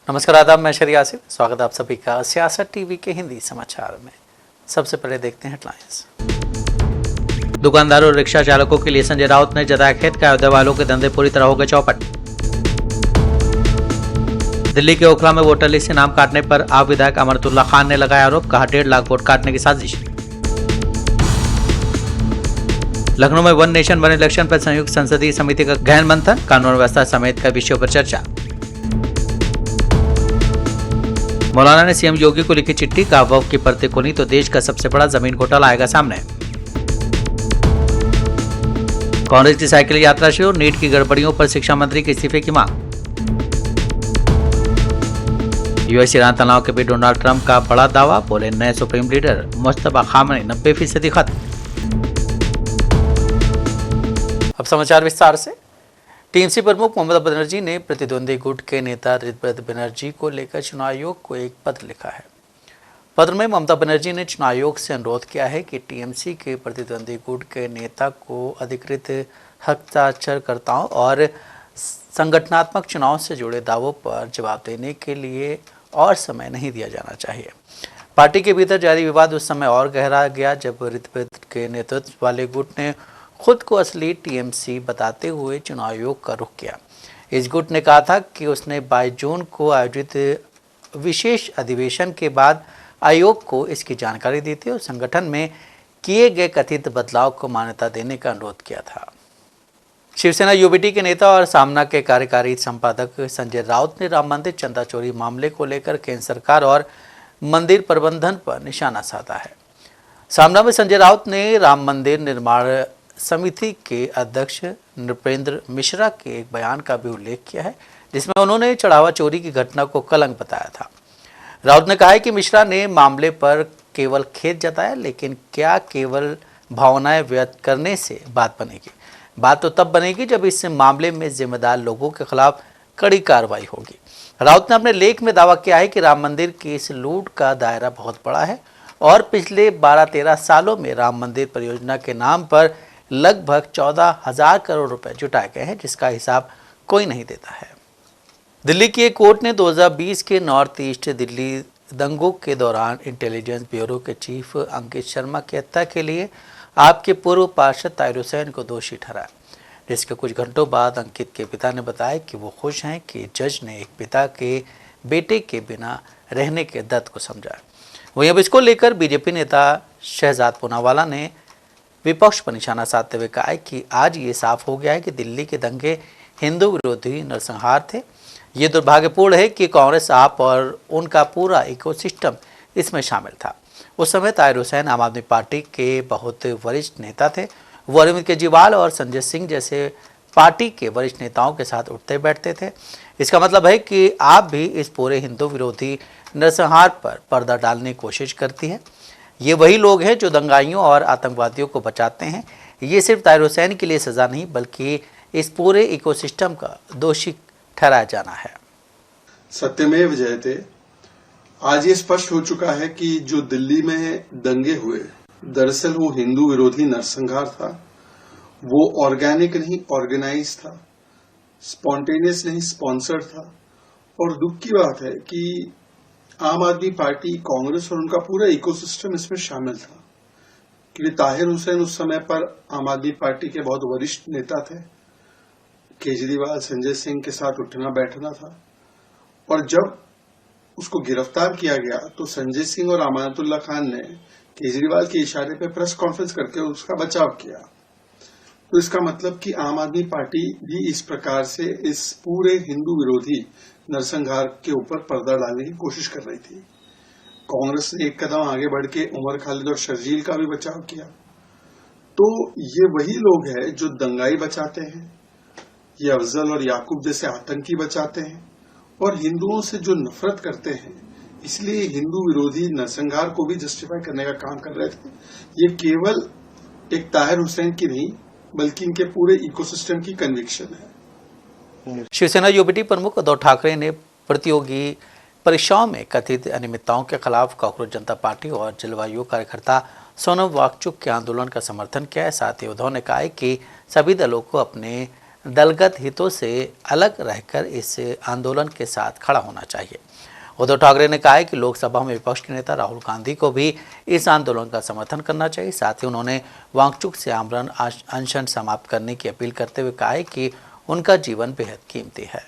नमस्कार, आदाब। मैं शरी आसिफ, स्वागत है आप सभी का सियासत टीवी के हिंदी समाचार में। सबसे पहले देखते हैं हेडलाइंस। दुकानदारों और रिक्शा चालकों के लिए संजय राउत ने जताया खेद का अयोध्या वालों के धंधे पूरी तरह हो गए चौपट। दिल्ली के ओखला में वोटर लिस्ट से नाम काटने पर आप विधायक अमरतुल्ला खान ने लगाया आरोप, कहा 1.5 लाख वोट काटने की साजिश। लखनऊ में वन नेशन वन इलेक्शन पर संयुक्त संसदीय समिति का गहन मंथन, कानून व्यवस्था समेत कई विषयों पर चर्चा। मौलाना ने सीएम योगी को लिखी चिट्ठी, कहा वक्फ की पर्दे खोली तो देश का सबसे बड़ा जमीन घोटाला आएगा सामने। कांग्रेस की साइकिल यात्रा शुरू, नीट की गड़बड़ियों पर शिक्षा मंत्री के इस्तीफे की मांग। यूएस ईरान तनाव के बीच डोनाल्ड ट्रंप का बड़ा दावा, बोले नए सुप्रीम लीडर मुस्तफा खामनेई 90% खत्म। अब समाचार विस्तार से। टीएमसी प्रमुख ममता बनर्जी ने प्रतिद्वंदी गुट के नेता ऋतव्रत बनर्जी को लेकर चुनाव आयोग को एक पत्र लिखा है। पत्र में ममता बनर्जी ने चुनाव आयोग से अनुरोध किया है कि टीएमसी के प्रतिद्वंदी गुट के नेता को अधिकृत हस्ताक्षरकर्ताओं और संगठनात्मक चुनाव से जुड़े दावों पर जवाब देने के लिए और समय नहीं दिया जाना चाहिए। पार्टी के भीतर जारी विवाद उस समय और गहरा गया जब ऋतव्रत के नेतृत्व वाले गुट ने खुद को असली टीएमसी बताते हुए चुनाव आयोग का रुख किया। इस गुट ने कहा था कि उसने 22 जून को आयोजित विशेष अधिवेशन के बाद आयोग को इसकी जानकारी दी थी और संगठन में किए गए कथित बदलाव को मान्यता देने का अनुरोध किया था। शिवसेना यूबीटी के नेता और सामना के कार्यकारी संपादक संजय राउत ने राम मंदिर चंदा चोरी मामले को लेकर केंद्र सरकार और मंदिर प्रबंधन पर निशाना साधा है। सामना में संजय राउत ने राम मंदिर निर्माण समिति के अध्यक्ष नृपेंद्र मिश्रा के एक बयान का भी उल्लेख किया है, जिसमें उन्होंने चढ़ावा चोरी की घटना को कलंक बताया था। राउत ने कहा है कि मिश्रा ने मामले पर केवल खेद जताया, लेकिन क्या केवल भावनाएं व्यक्त करने से बात बनेगी? बात तो तब बनेगी जब इस मामले में जिम्मेदार लोगों के खिलाफ कड़ी कार्रवाई होगी। राउत ने अपने लेख में दावा किया है कि राम मंदिर की इस लूट का दायरा बहुत बड़ा है और पिछले 12-13 सालों में राम मंदिर परियोजना के नाम पर लगभग 14,000 करोड़ रुपए जुटाए गए हैं, जिसका हिसाब कोई नहीं देता है। दिल्ली की एक कोर्ट ने 2020 के नॉर्थ ईस्ट दिल्ली दंगों के दौरान इंटेलिजेंस ब्यूरो के चीफ अंकित शर्मा की हत्या के लिए आपके पूर्व पार्षद ताहिर हुसैन को दोषी ठहराया, जिसके कुछ घंटों बाद अंकित के पिता ने बताया कि वो खुश हैं कि जज ने एक पिता के बेटे के बिना रहने के दर्द को समझा। वहीं अब इसको लेकर बीजेपी नेता शहजाद पूनावाला ने विपक्ष पर निशाना साधते हुए कहा है कि आज ये साफ हो गया है कि दिल्ली के दंगे हिंदू विरोधी नरसंहार थे। ये दुर्भाग्यपूर्ण है कि कांग्रेस आप और उनका पूरा इकोसिस्टम इसमें शामिल था। उस समय ताहिर हुसैन आम आदमी पार्टी के बहुत वरिष्ठ नेता थे। वो अरविंद केजरीवाल और संजय सिंह जैसे पार्टी के वरिष्ठ नेताओं के साथ उठते बैठते थे। इसका मतलब है कि आप भी इस पूरे हिंदू विरोधी नरसंहार पर पर्दा डालने की कोशिश करती है। ये वही लोग हैं जो दंगाइयों और आतंकवादियों को बचाते हैं। ये सिर्फ ताहिर हुसैन के लिए सज़ा नहीं, बल्कि इस पूरे इकोसिस्टम का दोषी ठहराया जाना है। सत्यमेव जयते। आज ये स्पष्ट हो चुका है कि जो दिल्ली में दंगे हुए, दरअसल वो हिंदू विरोधी नरसंहार था। वो ऑर्गेनिक नहीं, ऑर्गेनाइज था, स्पॉन्टेनियस नहीं, स्पॉन्सर्ड था। और दुख की बात है कि आम आदमी पार्टी, कांग्रेस और उनका पूरा इकोसिस्टम इसमें शामिल था। क्योंकि ताहिर हुसैन उस समय पर आम आदमी पार्टी के बहुत वरिष्ठ नेता थे। केजरीवाल, संजय सिंह के साथ उठना बैठना था। और जब उसको गिरफ्तार किया गया तो संजय सिंह और अमानतुल्लाह खान ने केजरीवाल के इशारे पर प्रेस कॉन्फ्रेंस करके उसका बचाव किया। तो इसका मतलब कि आम आदमी पार्टी भी इस प्रकार से इस पूरे हिंदू विरोधी नरसंहार के ऊपर पर्दा डालने की कोशिश कर रही थी। कांग्रेस ने एक कदम आगे बढ़ के उमर खालिद और शर्जील का भी बचाव किया। तो ये वही लोग हैं जो दंगाई बचाते हैं, ये अफजल और याकूब जैसे आतंकी बचाते हैं और हिंदुओं से जो नफरत करते हैं, इसलिए हिंदू विरोधी नरसंहार को भी जस्टिफाई करने का काम कर रहे थे। ये केवल एक ताहिर हुसैन की नहीं, बल्कि इनके पूरे इकोसिस्टम की कन्विक्शन है। शिवसेना यूबीटी प्रमुख उद्धव ठाकरे ने प्रतियोगी परीक्षाओं में कथित अनियमितताओं के खिलाफ कॉकरोच जनता पार्टी और जलवायु कार्यकर्ता सोनम वांगचुक के आंदोलन का समर्थन किया है। साथ ही उद्धव ने कहा है कि सभी दलों को अपने दलगत हितों से अलग रहकर इस आंदोलन के साथ खड़ा होना चाहिए। उद्धव ठाकरे ने कहा है कि लोकसभा में विपक्ष के नेता राहुल गांधी को भी इस आंदोलन का समर्थन करना चाहिए। साथ ही उन्होंने वांगचुक से आमरण अनशन समाप्त करने की अपील करते हुए कहा है कि उनका जीवन बेहद कीमती है।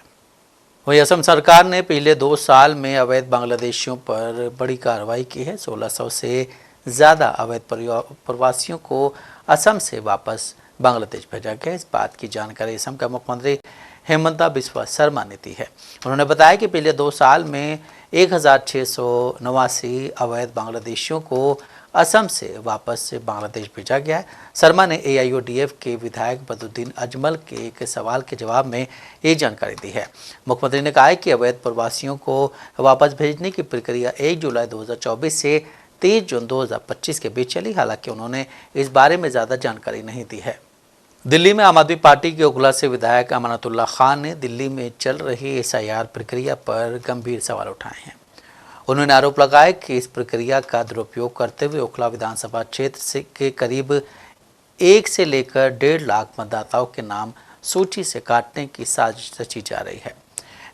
वहीं असम सरकार ने पिछले 2 साल में अवैध बांग्लादेशियों पर बड़ी कार्रवाई की है। 1600 से ज़्यादा अवैध प्रवासियों को असम से वापस बांग्लादेश भेजा गया। इस बात की जानकारी असम का मुख्यमंत्री हेमंता बिस्वा शर्मा ने दी है। उन्होंने बताया कि पिछले 2 साल में 1689 अवैध बांग्लादेशियों को असम से वापस बांग्लादेश भेजा गया है। शर्मा ने AIODF के विधायक बदुद्दीन अजमल के एक सवाल के जवाब में ये जानकारी दी है। मुख्यमंत्री ने कहा है कि अवैध प्रवासियों को वापस भेजने की प्रक्रिया 1 जुलाई 2024 से 23 जून 2025 के बीच चली। हालांकि उन्होंने इस बारे में ज़्यादा जानकारी नहीं दी है। दिल्ली में आम आदमी पार्टी के ओखला से विधायक अमानतुल्लाह खान ने दिल्ली में चल रही SIR प्रक्रिया पर गंभीर सवाल उठाए हैं। उन्होंने आरोप लगाया कि इस प्रक्रिया का दुरुपयोग करते हुए ओखला विधानसभा क्षेत्र के करीब 1 से लेकर 1.5 लाख मतदाताओं के नाम सूची से काटने की साजिश रची जा रही है।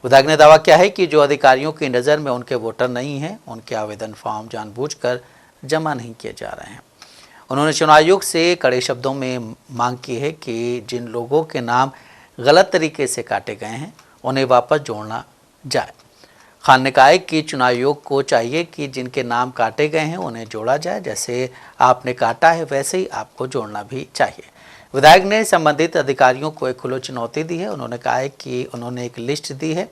विधायक ने दावा किया है कि जो अधिकारियों की नज़र में उनके वोटर नहीं हैं, उनके आवेदन फॉर्म जानबूझकर जमा नहीं किए जा रहे हैं। उन्होंने चुनाव आयोग से कड़े शब्दों में मांग की है कि जिन लोगों के नाम गलत तरीके से काटे गए हैं उन्हें वापस जोड़ना जाए। खान ने कहा है कि चुनाव आयोग को चाहिए कि जिनके नाम काटे गए हैं उन्हें जोड़ा जाए। जैसे आपने काटा है वैसे ही आपको जोड़ना भी चाहिए। विधायक ने संबंधित अधिकारियों को एक खुली चुनौती दी है। उन्होंने कहा है कि उन्होंने एक लिस्ट दी है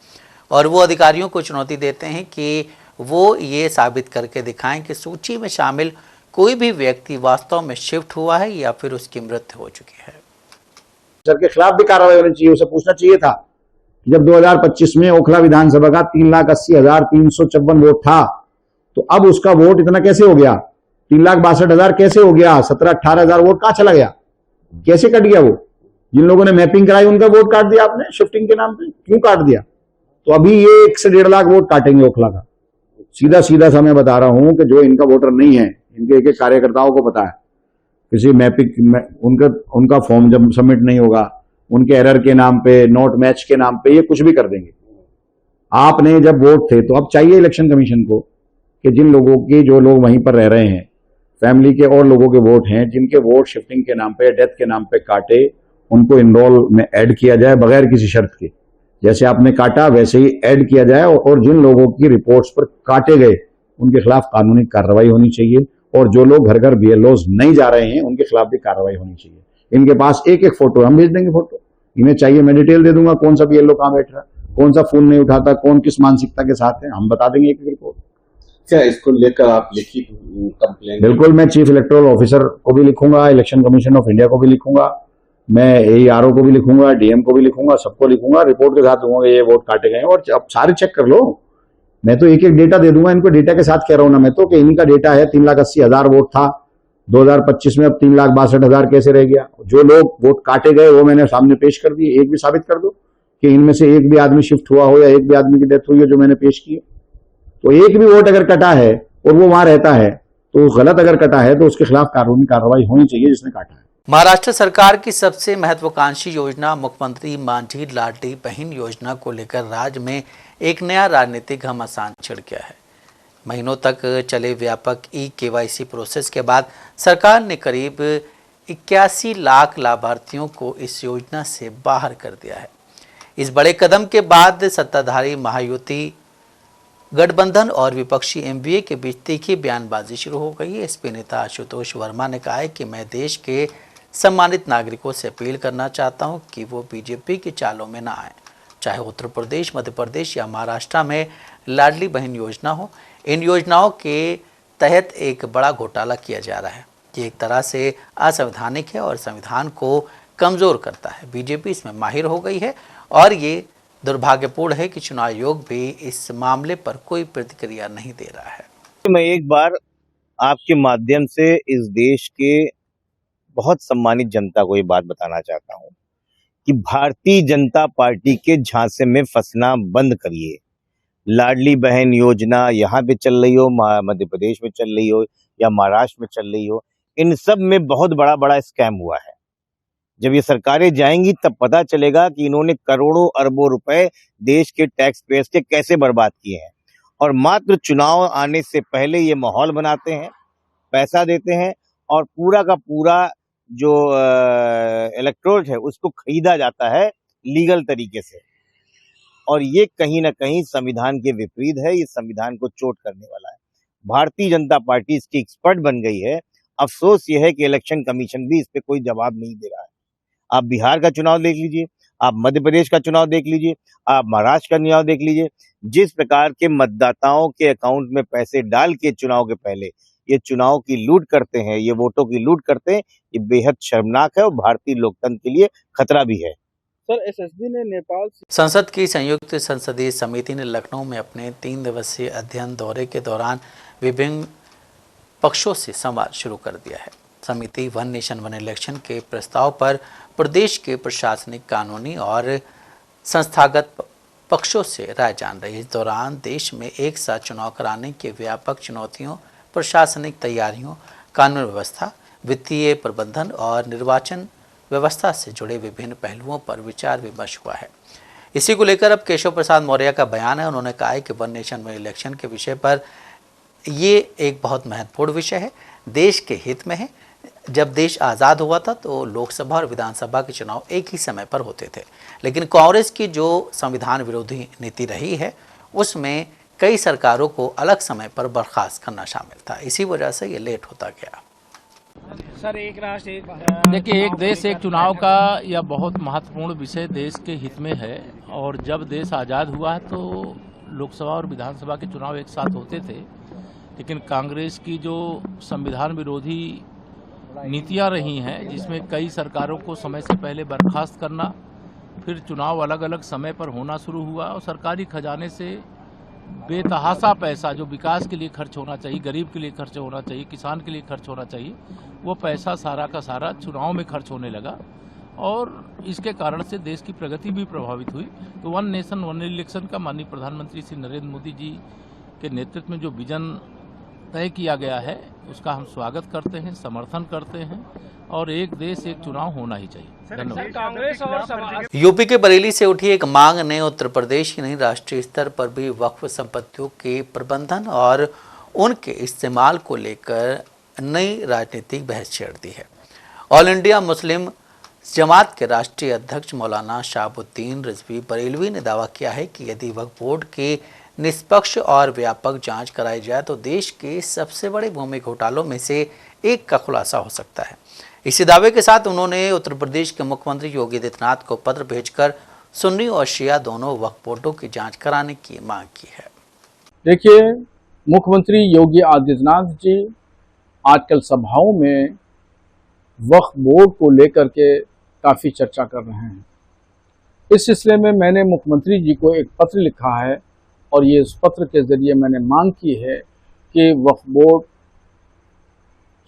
और वो अधिकारियों को चुनौती देते हैं कि वो ये साबित करके दिखाएं कि सूची में शामिल कोई भी व्यक्ति वास्तव में शिफ्ट हुआ है या फिर उसकी मृत्यु हो चुकी है। सर के खिलाफ भी कार्रवाई होनी चाहिए। उसे पूछना चाहिए था जब 2025 में ओखला विधानसभा का 3,80,354 वोट था तो अब उसका वोट इतना कैसे हो गया? 3,62,000 कैसे हो गया? 17-18,000 वोट कहां चला गया? कैसे कट गया वो? जिन लोगों ने मैपिंग कराई उनका वोट काट दिया आपने शिफ्टिंग के नाम पे। क्यों काट दिया? तो अभी ये 1 से 1.5 लाख वोट काटेंगे ओखला का। सीधा सीधा सा मैं बता रहा हूं कि जो इनका वोटर नहीं है, इनके एक एक कार्यकर्ताओं को पता है, किसी मैपिंग उनका फॉर्म जब सबमिट नहीं होगा, उनके एरर के नाम पे, नोट मैच के नाम पे ये कुछ भी कर देंगे। आपने जब वोट थे तो अब चाहिए इलेक्शन कमीशन को कि जिन लोगों की, जो लोग वहीं पर रह रहे हैं, फैमिली के और लोगों के वोट हैं, जिनके वोट शिफ्टिंग के नाम पे, डेथ के नाम पे काटे, उनको इनरोल में ऐड किया जाए बगैर किसी शर्त के। जैसे आपने काटा वैसे ही ऐड किया जाए और जिन लोगों की रिपोर्ट्स पर काटे गए उनके खिलाफ कानूनी कार्रवाई होनी चाहिए और जो लोग घर घर BLOs नहीं जा रहे हैं उनके खिलाफ भी कार्रवाई होनी चाहिए। इनके पास एक एक फोटो हम भेज देंगे। फोटो इन्हें चाहिए, मैं डिटेल दे दूंगा कौन सा BLO कहां बैठ रहा, कौन सा फोन नहीं उठाता, कौन किस मानसिकता के साथ है, हम बता देंगे एक एक रिपोर्ट। क्या इसको लेकर आप लिखी कंप्लेंट? बिल्कुल, मैं चीफ इलेक्टोरल ऑफिसर को भी लिखूंगा, इलेक्शन कमीशन ऑफ इंडिया को भी लिखूंगा, मैं AERO को भी लिखूंगा, DM को भी लिखूंगा, सबको लिखूंगा, रिपोर्ट के साथ दूंगा ये वोट काटे गए। और अब सारे चेक कर लो, मैं तो एक एक डेटा दे दूंगा इनको। डेटा के साथ कह रहा हूं ना मैं तो कि इनका डेटा है 3,80,000 वोट था 2025 में, अब 3,62,000 कैसे रह गया? जो लोग वोट काटे गए वो मैंने सामने पेश कर दिए। एक भी साबित कर दो कि इनमें से एक भी आदमी शिफ्ट हुआ हो या एक भी आदमी की डेथ हुई है जो मैंने पेश किए। तो एक भी वोट अगर कटा है और वो वहां रहता है तो गलत अगर कटा है तो उसके खिलाफ कानूनी कार्रवाई होनी चाहिए जिसने काटा है। महाराष्ट्र सरकार की सबसे महत्वाकांक्षी योजना मुख्यमंत्री माझी लाडली बहन योजना को लेकर राज्य में एक नया राजनीतिक घमासान छिड़ गया है। महीनों तक चले व्यापक KYC प्रोसेस के बाद सरकार ने करीब 81 लाख लाभार्थियों को इस योजना से बाहर कर दिया है। इस बड़े कदम के बाद सत्ताधारी महायुति गठबंधन और विपक्षी MVA के बीच तीखी बयानबाजी शुरू हो गई है। SP नेता आशुतोष वर्मा ने कहा है कि मैं देश के सम्मानित नागरिकों से अपील करना चाहता हूं कि वो BJP की चालों में ना आए। चाहे उत्तर प्रदेश, मध्य प्रदेश या महाराष्ट्र में लाडली बहन योजना हो, इन योजनाओं के तहत एक बड़ा घोटाला किया जा रहा है। ये एक तरह से असंवैधानिक है और संविधान को कमज़ोर करता है। BJP इसमें माहिर हो गई है और ये दुर्भाग्यपूर्ण है कि चुनाव आयोग भी इस मामले पर कोई प्रतिक्रिया नहीं दे रहा है। मैं एक बार आपके माध्यम से इस देश के बहुत सम्मानित जनता को ये बात बताना चाहता हूं कि भारतीय जनता पार्टी के झांसे में फंसना बंद करिए। लाडली बहन योजना यहाँ पे चल रही हो, मध्य प्रदेश में चल रही हो या महाराष्ट्र में चल रही हो, इन सब में बहुत बड़ा स्कैम हुआ है। जब ये सरकारें जाएंगी तब पता चलेगा कि इन्होंने करोड़ों अरबों रुपए देश के टैक्स पेयर्स के कैसे बर्बाद किए हैं। और मात्र चुनाव आने से पहले ये माहौल बनाते हैं, पैसा देते हैं और पूरा का पूरा जो इलेक्टोरेट है उसको खरीदा जाता है लीगल तरीके से। और ये कहीं ना कहीं संविधान के विपरीत है, ये संविधान को चोट करने वाला है। भारतीय जनता पार्टी इसकी एक्सपर्ट बन गई है। अफसोस ये है कि इलेक्शन कमीशन भी इस पे कोई जवाब नहीं दे रहा है। आप बिहार का चुनाव देख लीजिए, आप मध्य प्रदेश का चुनाव देख लीजिए, आप महाराष्ट्र का चुनाव देख लीजिए, जिस प्रकार के मतदाताओं के अकाउंट में पैसे डाल के चुनाव के पहले ये चुनाव की लूट करते हैं, ये वोटों की लूट करते हैं, ये बेहद शर्मनाक है और भारतीय लोकतंत्र के लिए खतरा भी है। सर, एसएसबी ने नेपाल संसद की संयुक्त संसदीय समिति ने लखनऊ में अपने 3 दिवसीय अध्ययन दौरे के दौरान विभिन्न पक्षों से संवाद शुरू कर दिया है। समिति वन नेशन वन इलेक्शन के प्रस्ताव पर प्रदेश के प्रशासनिक, कानूनी और संस्थागत पक्षों से राय जान रही है। इस दौरान देश में एक साथ चुनाव कराने की व्यापक चुनौतियों, प्रशासनिक तैयारियों, कानून व्यवस्था, वित्तीय प्रबंधन और निर्वाचन व्यवस्था से जुड़े विभिन्न पहलुओं पर विचार विमर्श हुआ है। इसी को लेकर अब केशव प्रसाद मौर्य का बयान है। उन्होंने कहा है कि वन नेशन वन इलेक्शन के विषय पर ये एक बहुत महत्वपूर्ण विषय है, देश के हित में है। जब देश आज़ाद हुआ था तो लोकसभा और विधानसभा के चुनाव एक ही समय पर होते थे, लेकिन कांग्रेस की जो संविधान विरोधी नीति रही है उसमें कई सरकारों को अलग समय पर बर्खास्त करना शामिल था। इसी वजह से ये लेट होता गया। सर, एक राष्ट्र एक देखिए, एक देश एक चुनाव का यह बहुत महत्वपूर्ण विषय देश के हित में है। और जब देश आज़ाद हुआ है तो लोकसभा और विधानसभा के चुनाव एक साथ होते थे, लेकिन कांग्रेस की जो संविधान विरोधी नीतियां रही हैं, जिसमें कई सरकारों को समय से पहले बर्खास्त करना, फिर चुनाव अलग अलग समय पर होना शुरू हुआ और सरकारी खजाने से बेतहाशा पैसा जो विकास के लिए खर्च होना चाहिए, गरीब के लिए खर्च होना चाहिए, किसान के लिए खर्च होना चाहिए, वो पैसा सारा का सारा चुनाव में खर्च होने लगा और इसके कारण से देश की प्रगति भी प्रभावित हुई। तो वन नेशन वन इलेक्शन का माननीय प्रधानमंत्री श्री नरेंद्र मोदी जी के नेतृत्व में जो विजन तय किया गया है उसका हम स्वागत करते हैं, समर्थन करते हैं और एक देश एक चुनाव होना ही चाहिए। धन्यवाद। कांग्रेस और यूपी के बरेली से उठी एक मांग ने उत्तर प्रदेश ही नहीं राष्ट्रीय स्तर पर भी वक्फ संपत्तियों के प्रबंधन और उनके इस्तेमाल को लेकर नई राजनीतिक बहस छेड़ दी है। ऑल इंडिया मुस्लिम जमात के राष्ट्रीय अध्यक्ष मौलाना शहाबुद्दीन रिजवी बरेलवी ने दावा किया है कि यदि वक्फ बोर्ड के निष्पक्ष और व्यापक जांच कराई जाए तो देश के सबसे बड़े भूमि घोटालों में से एक का खुलासा हो सकता है। इसी दावे के साथ उन्होंने उत्तर प्रदेश के मुख्यमंत्री योगी आदित्यनाथ को पत्र भेजकर सुन्नी और शिया दोनों वक्फ बोर्डों की जांच कराने की मांग की है। देखिए, मुख्यमंत्री योगी आदित्यनाथ जी आजकल सभाओं में वक्फ बोर्ड को लेकर के काफ़ी चर्चा कर रहे हैं। इस सिलसिले में मैंने मुख्यमंत्री जी को एक पत्र लिखा है और ये इस पत्र के जरिए मैंने मांग की है कि वक्फ बोर्ड,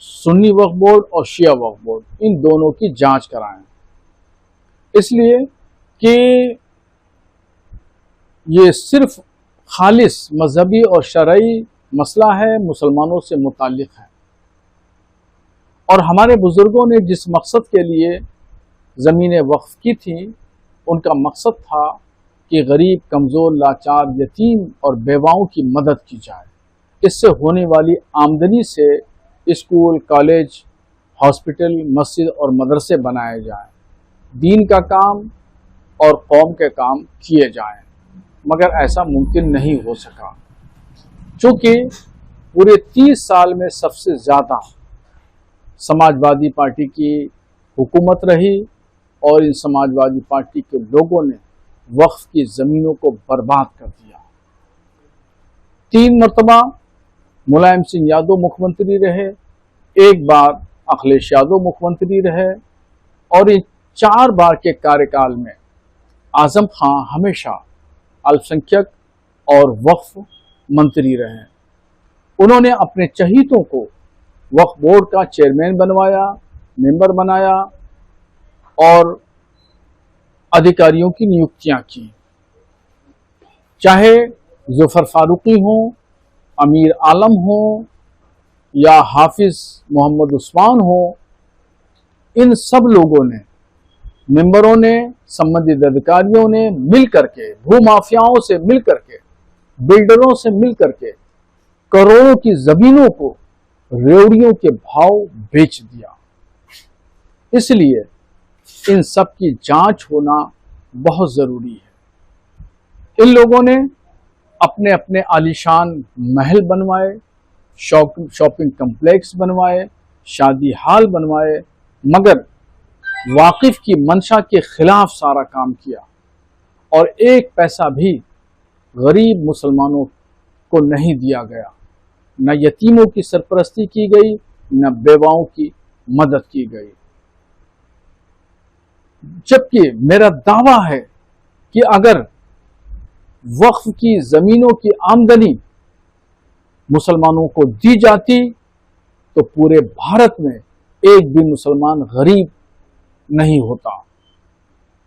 सुन्नी वक्फ बोर्ड और शिया वक्फ बोर्ड, इन दोनों की जांच कराएं। इसलिए कि ये सिर्फ खालिस मजहबी और शरई मसला है, मुसलमानों से मुताल्लिक है। और हमारे बुजुर्गों ने जिस मकसद के लिए ज़मीनें वक्फ की थी, उनका मकसद था कि गरीब, कमज़ोर, लाचार, यतीम और बेवाओं की मदद की जाए। इससे होने वाली आमदनी से स्कूल, कॉलेज, हॉस्पिटल, मस्जिद और मदरसे बनाए जाएं, दीन का काम और कौम के काम किए जाएं। मगर ऐसा मुमकिन नहीं हो सका, चूँकि पूरे 30 साल में सबसे ज़्यादा समाजवादी पार्टी की हुकूमत रही और इन समाजवादी पार्टी के लोगों ने वक्फ की ज़मीनों को बर्बाद कर दिया। 3 मरतबा मुलायम सिंह यादव मुख्यमंत्री रहे, एक बार अखिलेश यादव मुख्यमंत्री रहे और इन 4 बार के कार्यकाल में आजम खां हमेशा अल्पसंख्यक और वक्फ मंत्री रहे। उन्होंने अपने चहीतों को वक्फ बोर्ड का चेयरमैन बनवाया, मेंबर बनाया और अधिकारियों की नियुक्तियां की। चाहे जुफर फारूकी हो, अमीर आलम हो या हाफिज मोहम्मद उस्मान हो, इन सब लोगों ने मेंबरों ने, संबंधित अधिकारियों ने मिल करके, भूमाफियाओं से मिल करके, बिल्डरों से मिल करके करोड़ों की जमीनों को रेवड़ियों के भाव बेच दिया। इसलिए इन सब की जांच होना बहुत जरूरी है। इन लोगों ने अपने अपने आलीशान महल बनवाए, शॉपिंग कम्प्लेक्स बनवाए, शादी हाल बनवाए, मगर वाकिफ की मंशा के खिलाफ सारा काम किया और एक पैसा भी गरीब मुसलमानों को नहीं दिया गया। न यतीमों की सरपरस्ती की गई, न बेवाओं की मदद की गई। जबकि मेरा दावा है कि अगर वक्फ की जमीनों की आमदनी मुसलमानों को दी जाती तो पूरे भारत में एक भी मुसलमान गरीब नहीं होता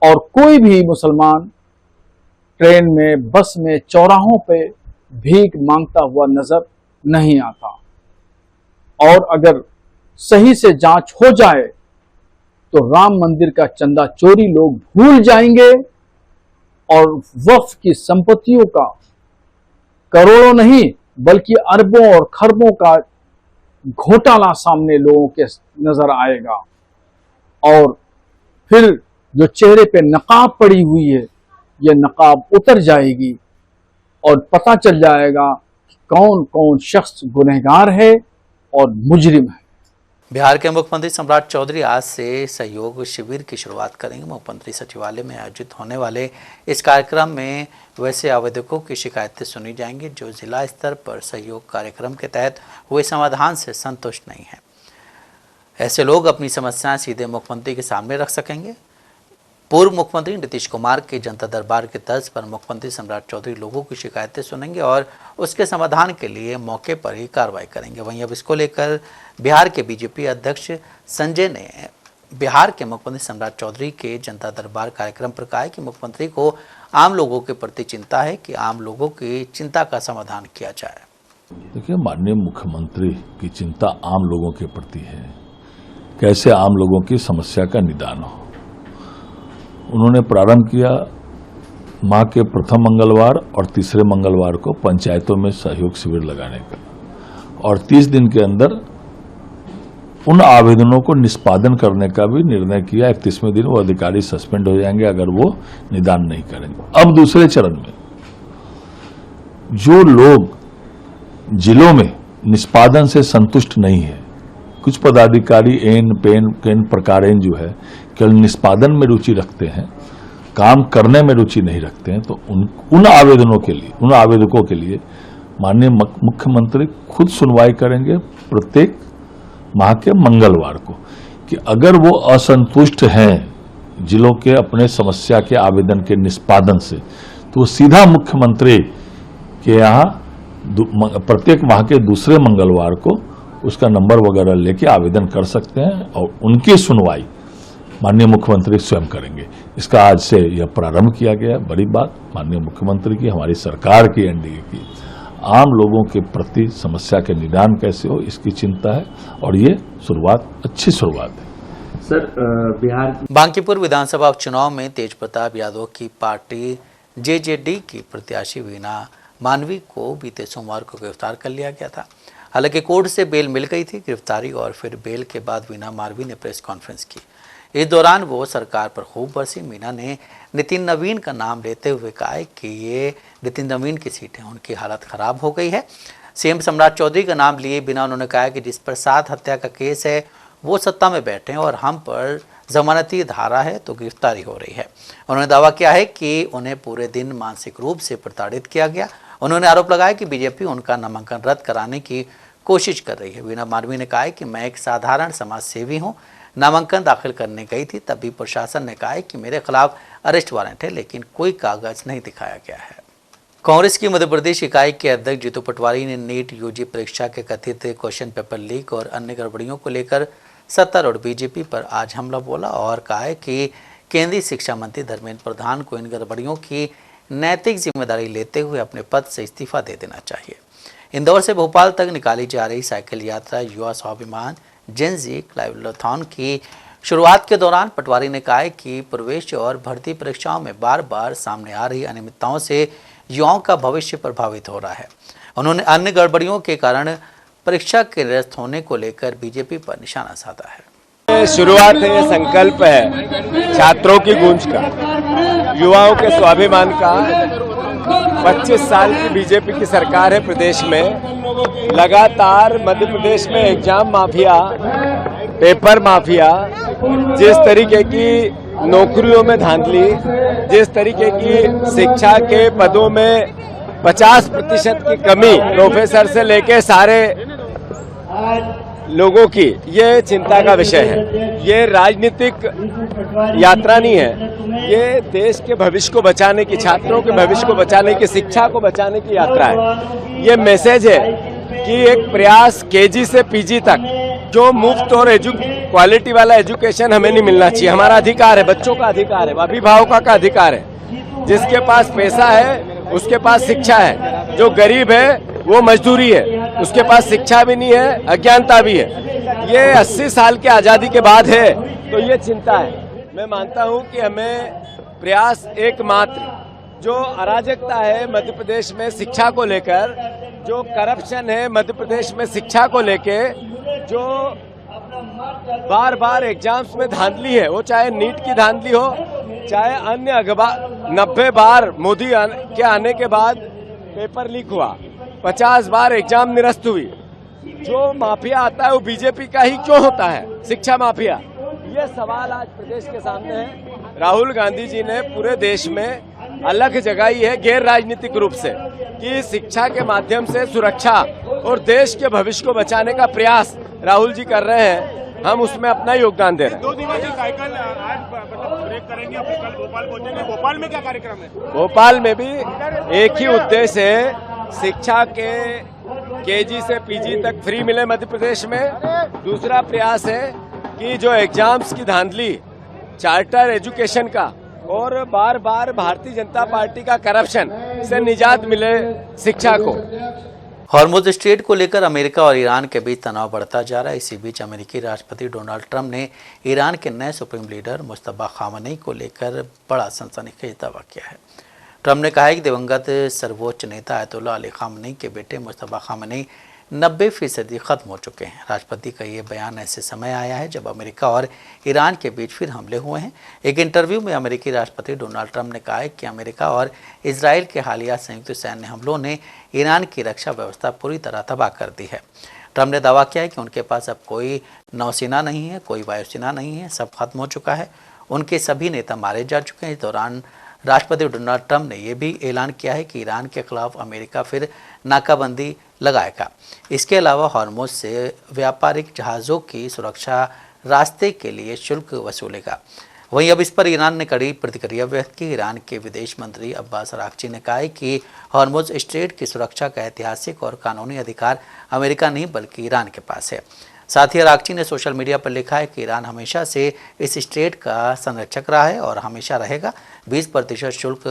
और कोई भी मुसलमान ट्रेन में, बस में, चौराहों पे भीख मांगता हुआ नजर नहीं आता। और अगर सही से जांच हो जाए तो राम मंदिर का चंदा चोरी लोग भूल जाएंगे और वक्फ की संपत्तियों का करोड़ों नहीं बल्कि अरबों और खरबों का घोटाला सामने लोगों के नजर आएगा। और फिर जो चेहरे पे नकाब पड़ी हुई है, ये नकाब उतर जाएगी और पता चल जाएगा कि कौन कौन शख्स गुनहगार है और मुजरिम है। बिहार के मुख्यमंत्री सम्राट चौधरी आज से सहयोग शिविर की शुरुआत करेंगे। मुख्यमंत्री सचिवालय में आयोजित होने वाले इस कार्यक्रम में वैसे आवेदकों की शिकायतें सुनी जाएंगी जो जिला स्तर पर सहयोग कार्यक्रम के तहत हुए समाधान से संतुष्ट नहीं हैं। ऐसे लोग अपनी समस्याएं सीधे मुख्यमंत्री के सामने रख सकेंगे। पूर्व मुख्यमंत्री नीतीश कुमार के जनता दरबार के तर्ज पर मुख्यमंत्री सम्राट चौधरी लोगों की शिकायतें सुनेंगे और उसके समाधान के लिए मौके पर ही कार्रवाई करेंगे। वहीं अब इसको लेकर बिहार के बीजेपी अध्यक्ष संजय ने बिहार के मुख्यमंत्री सम्राट चौधरी के जनता दरबार कार्यक्रम पर कहा है कि मुख्यमंत्री को आम लोगों के प्रति चिंता है कि आम लोगों की चिंता का समाधान किया जाए। देखिए, माननीय मुख्यमंत्री की चिंता आम लोगों के प्रति है, कैसे आम लोगों की समस्या का निदान हो। उन्होंने प्रारंभ किया माह के प्रथम मंगलवार और तीसरे मंगलवार को पंचायतों में सहयोग शिविर लगाने का और 30 दिन के अंदर उन आवेदनों को निष्पादन करने का भी निर्णय किया। 31वें दिन वो अधिकारी सस्पेंड हो जाएंगे अगर वो निदान नहीं करेंगे। अब दूसरे चरण में जो लोग जिलों में निष्पादन से संतुष्ट नहीं है, कुछ पदाधिकारी केन प्रकार जो है केवल निष्पादन में रुचि रखते हैं, काम करने में रुचि नहीं रखते हैं, तो उन आवेदकों के लिए माननीय मुख्यमंत्री खुद सुनवाई करेंगे प्रत्येक माह के मंगलवार को कि अगर वो असंतुष्ट हैं जिलों के अपने समस्या के आवेदन के निष्पादन से, तो वो सीधा मुख्यमंत्री के यहाँ प्रत्येक माह के दूसरे मंगलवार को उसका नंबर वगैरह लेके आवेदन कर सकते हैं और उनकी सुनवाई माननीय मुख्यमंत्री स्वयं करेंगे। इसका आज से यह प्रारंभ किया गया। बड़ी बात माननीय मुख्यमंत्री की, हमारी सरकार की, एनडीए की आम लोगों के प्रति समस्या के निदान कैसे हो इसकी चिंता है और ये अच्छी शुरुआत है। सर, बिहार बांकीपुर विधानसभा उपचुनाव में तेज प्रताप यादव की पार्टी जेजेडी की प्रत्याशी वीणा मानवी को बीते सोमवार को गिरफ्तार कर लिया गया था। हालांकि कोर्ट से बेल मिल गई थी गिरफ्तारी और फिर बेल के बाद वीणा मालवी ने प्रेस कॉन्फ्रेंस की। इस दौरान वो सरकार पर खूब बरसी। मीना ने नितिन नवीन का नाम लेते हुए कहा कि ये नितिन नवीन की सीट है, उनकी हालत खराब हो गई है। सीएम सम्राट चौधरी का नाम लिए बिना उन्होंने कहा कि जिस पर 7 हत्या का केस है वो सत्ता में बैठे हैं और हम पर जमानती धारा है तो गिरफ्तारी हो रही है। उन्होंने दावा किया है कि उन्हें पूरे दिन मानसिक रूप से प्रताड़ित किया गया। उन्होंने आरोप लगाया कि बीजेपी उनका नामांकन रद्द कराने की कोशिश कर रही है। वीणा मालवी ने कहा कि मैं एक साधारण समाज सेवी हूँ, नामांकन दाखिल करने गई थी तभी प्रशासन ने कहा कि मेरे खिलाफ अरेस्ट वारंट है लेकिन कोई कागज नहीं दिखाया गया है। कांग्रेस की मध्य प्रदेश इकाई के अध्यक्ष जीतू पटवारी ने नीट यूजी परीक्षा के कथित क्वेश्चन पेपर लीक और अन्य गड़बड़ियों को लेकर सत्तारूढ़ बीजेपी पर आज हमला बोला और कहा कि केंद्रीय शिक्षा मंत्री धर्मेंद्र प्रधान को इन गड़बड़ियों की नैतिक जिम्मेदारी लेते हुए अपने पद से इस्तीफा दे देना चाहिए। इंदौर से भोपाल तक निकाली जा रही साइकिल यात्रा युवा स्वाभिमान जेंजी क्लाइवलथॉन की शुरुआत के दौरान पटवारी ने कहा कि प्रवेश और भर्ती परीक्षाओं में बार बार सामने आ रही अनियमितताओं से युवाओं का भविष्य प्रभावित हो रहा है। उन्होंने अन्य गड़बड़ियों के कारण परीक्षा के निरस्त होने को लेकर बीजेपी पर निशाना साधा है। शुरुआत है, ये संकल्प है छात्रों की गूंज का, युवाओं के स्वाभिमान का। 25 साल की बीजेपी की सरकार है प्रदेश में। लगातार मध्य प्रदेश में एग्जाम माफिया, पेपर माफिया, जिस तरीके की नौकरियों में धांधली, जिस तरीके की शिक्षा के पदों में 50% की कमी, प्रोफेसर से लेके सारे लोगों की, ये चिंता का विषय है। ये राजनीतिक यात्रा नहीं है, ये देश के भविष्य को बचाने की, छात्रों के भविष्य को बचाने की, शिक्षा को बचाने की यात्रा है। ये मैसेज है कि एक प्रयास केजी से पीजी तक जो मुफ्त और क्वालिटी वाला एजुकेशन हमें नहीं मिलना चाहिए। हमारा अधिकार है, बच्चों का अधिकार है, अभिभावकों का अधिकार है। जिसके पास पैसा है उसके पास शिक्षा है, जो गरीब है वो मजदूरी है, उसके पास शिक्षा भी नहीं है, अज्ञानता भी है। ये 80 साल के आजादी के बाद है, तो ये चिंता है। मैं मानता हूं कि हमें प्रयास एकमात्र, जो अराजकता है मध्य प्रदेश में शिक्षा को लेकर, जो करप्शन है मध्य प्रदेश में शिक्षा को लेके, जो बार बार एग्जाम्स में धांधली है, वो चाहे नीट की धांधली हो, चाहे अन्य 90 बार मोदी के आने के बाद पेपर लीक हुआ, 50 बार एग्जाम निरस्त हुई। जो माफिया आता है वो बीजेपी का ही क्यों होता है, शिक्षा माफिया? ये सवाल आज प्रदेश के सामने है। राहुल गांधी जी ने पूरे देश में अलग जगाई है गैर राजनीतिक रूप से, कि शिक्षा के माध्यम से सुरक्षा और देश के भविष्य को बचाने का प्रयास राहुल जी कर रहे हैं। हम उसमें अपना योगदान दे रहे हैं। 2 दिनों की साइकिल आज ब्रेक करेंगे, अपने कल भोपाल पहुंचेंगे। भोपाल में क्या कार्यक्रम है? भोपाल में भी एक ही उद्देश्य है, शिक्षा के केजी से पीजी तक फ्री मिले मध्य प्रदेश में। दूसरा प्रयास है कि जो एग्जाम्स की धांधली, चार्टर एजुकेशन का और बार बार भारतीय जनता पार्टी का करप्शन से निजात मिले शिक्षा को। हॉर्मुज स्ट्रेट को लेकर अमेरिका और ईरान के बीच तनाव बढ़ता जा रहा है। इसी बीच अमेरिकी राष्ट्रपति डोनाल्ड ट्रंप ने ईरान के नए सुप्रीम लीडर मुस्तफा खामनेई को लेकर बड़ा सनसनीखेज दावा किया है। ट्रंप ने कहा है कि दिवंगत सर्वोच्च नेता अयतुल्लाह अली खामनेई के बेटे मुस्तफा खामनेई 90% खत्म हो चुके हैं। राष्ट्रपति का ये बयान ऐसे समय आया है जब अमेरिका और ईरान के बीच फिर हमले हुए हैं। एक इंटरव्यू में अमेरिकी राष्ट्रपति डोनाल्ड ट्रंप ने कहा है कि अमेरिका और इजराइल के हालिया संयुक्त सैन्य हमलों ने ईरान की रक्षा व्यवस्था पूरी तरह तबाह कर दी है। ट्रंप ने दावा किया है कि उनके पास अब कोई नौसेना नहीं है, कोई वायुसेना नहीं है, सब खत्म हो चुका है, उनके सभी नेता मारे जा चुके हैं। इस दौरान राष्ट्रपति डोनाल्ड ट्रंप ने यह भी ऐलान किया है कि ईरान के खिलाफ अमेरिका फिर नाकाबंदी लगाएगा। इसके अलावा हॉर्मुज से व्यापारिक जहाज़ों की सुरक्षा रास्ते के लिए शुल्क वसूलेगा। वहीं अब इस पर ईरान ने कड़ी प्रतिक्रिया व्यक्त की। ईरान के विदेश मंत्री अब्बास अरागची ने कहा है कि हॉर्मुज स्ट्रेट की सुरक्षा का ऐतिहासिक और कानूनी अधिकार अमेरिका नहीं बल्कि ईरान के पास है। साथ ही अरागची ने सोशल मीडिया पर लिखा है कि ईरान हमेशा से इस स्ट्रेट का संरक्षक रहा है और हमेशा रहेगा। 20% शुल्क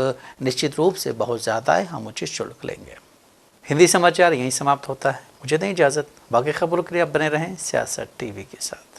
निश्चित रूप से बहुत ज़्यादा है, हम उचित शुल्क लेंगे। हिंदी समाचार यहीं समाप्त होता है। मुझे दें इजाज़त। बाकी खबरों के लिए आप बने रहें सियासत टीवी के साथ।